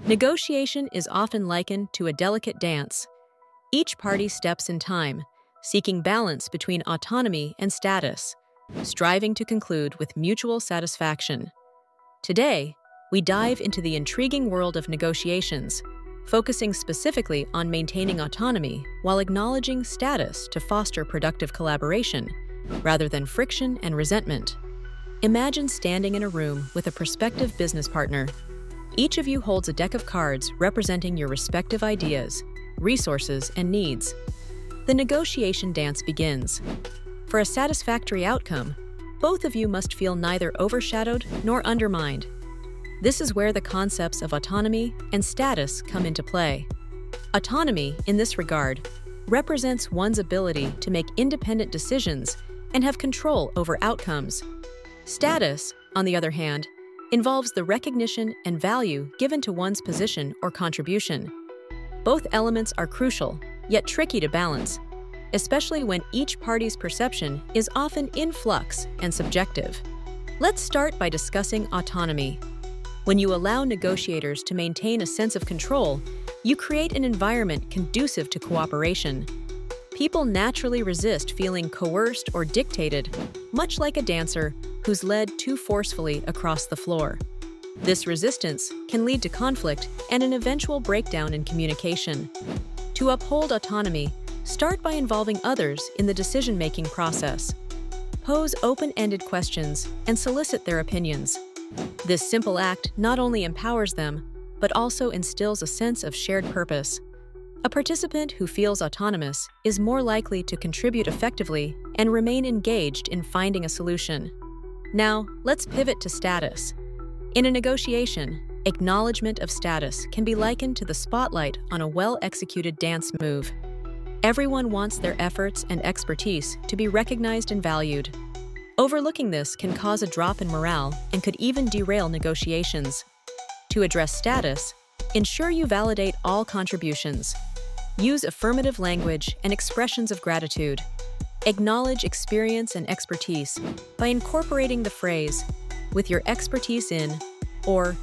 Negotiation is often likened to a delicate dance. Each party steps in time, seeking balance between autonomy and status, striving to conclude with mutual satisfaction. Today, we dive into the intriguing world of negotiations, focusing specifically on maintaining autonomy while acknowledging status to foster productive collaboration, rather than friction and resentment. Imagine standing in a room with a prospective business partner. Each of you holds a deck of cards representing your respective ideas, resources, and needs. The negotiation dance begins. For a satisfactory outcome, both of you must feel neither overshadowed nor undermined. This is where the concepts of autonomy and status come into play. Autonomy, in this regard, represents one's ability to make independent decisions and have control over outcomes. Status, on the other hand, involves the recognition and value given to one's position or contribution. Both elements are crucial, yet tricky to balance, especially when each party's perception is often in flux and subjective. Let's start by discussing autonomy. When you allow negotiators to maintain a sense of control, you create an environment conducive to cooperation. People naturally resist feeling coerced or dictated, much like a dancer who's led too forcefully across the floor. This resistance can lead to conflict and an eventual breakdown in communication. To uphold autonomy, start by involving others in the decision-making process. Pose open-ended questions and solicit their opinions. This simple act not only empowers them, but also instills a sense of shared purpose. A participant who feels autonomous is more likely to contribute effectively and remain engaged in finding a solution. Now, let's pivot to status. In a negotiation, acknowledgement of status can be likened to the spotlight on a well-executed dance move. Everyone wants their efforts and expertise to be recognized and valued. Overlooking this can cause a drop in morale and could even derail negotiations. To address status, ensure you validate all contributions. Use affirmative language and expressions of gratitude. Acknowledge experience and expertise by incorporating the phrase, "with your expertise in," or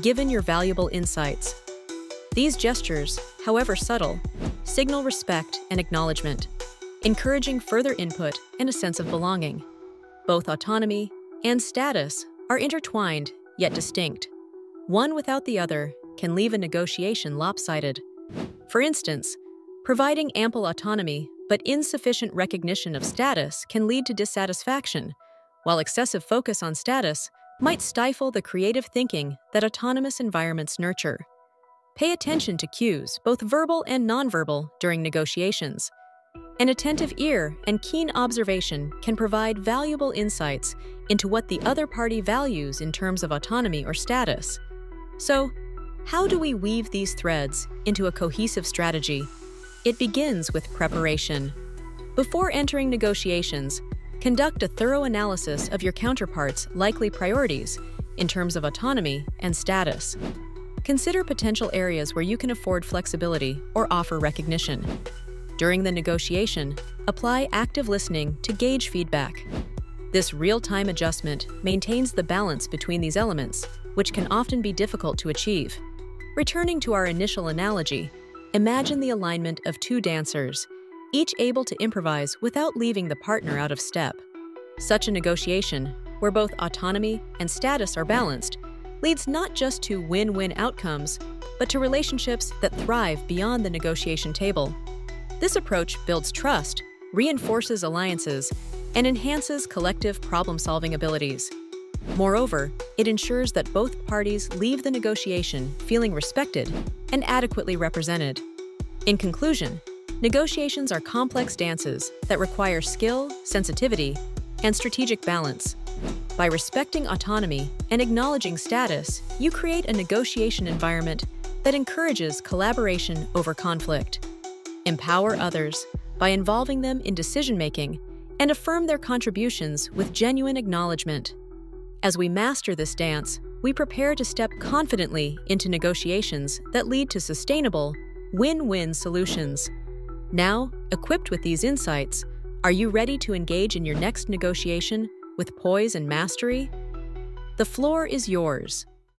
"given your valuable insights." These gestures, however subtle, signal respect and acknowledgement, encouraging further input and a sense of belonging. Both autonomy and status are intertwined yet distinct. One without the other can leave a negotiation lopsided. For instance, providing ample autonomy but insufficient recognition of status can lead to dissatisfaction, while excessive focus on status might stifle the creative thinking that autonomous environments nurture. Pay attention to cues, both verbal and nonverbal, during negotiations. An attentive ear and keen observation can provide valuable insights into what the other party values in terms of autonomy or status. So, how do we weave these threads into a cohesive strategy? It begins with preparation. Before entering negotiations, conduct a thorough analysis of your counterpart's likely priorities in terms of autonomy and status. Consider potential areas where you can afford flexibility or offer recognition. During the negotiation, apply active listening to gauge feedback. This real-time adjustment maintains the balance between these elements, which can often be difficult to achieve. Returning to our initial analogy, imagine the alignment of two dancers, each able to improvise without leaving the partner out of step. Such a negotiation, where both autonomy and status are balanced, leads not just to win-win outcomes, but to relationships that thrive beyond the negotiation table. This approach builds trust, reinforces alliances, and enhances collective problem-solving abilities. Moreover, it ensures that both parties leave the negotiation feeling respected and adequately represented. In conclusion, negotiations are complex dances that require skill, sensitivity, and strategic balance. By respecting autonomy and acknowledging status, you create a negotiation environment that encourages collaboration over conflict. Empower others by involving them in decision-making and affirm their contributions with genuine acknowledgement. As we master this dance, we prepare to step confidently into negotiations that lead to sustainable, win-win solutions. Now, equipped with these insights, are you ready to engage in your next negotiation with poise and mastery? The floor is yours.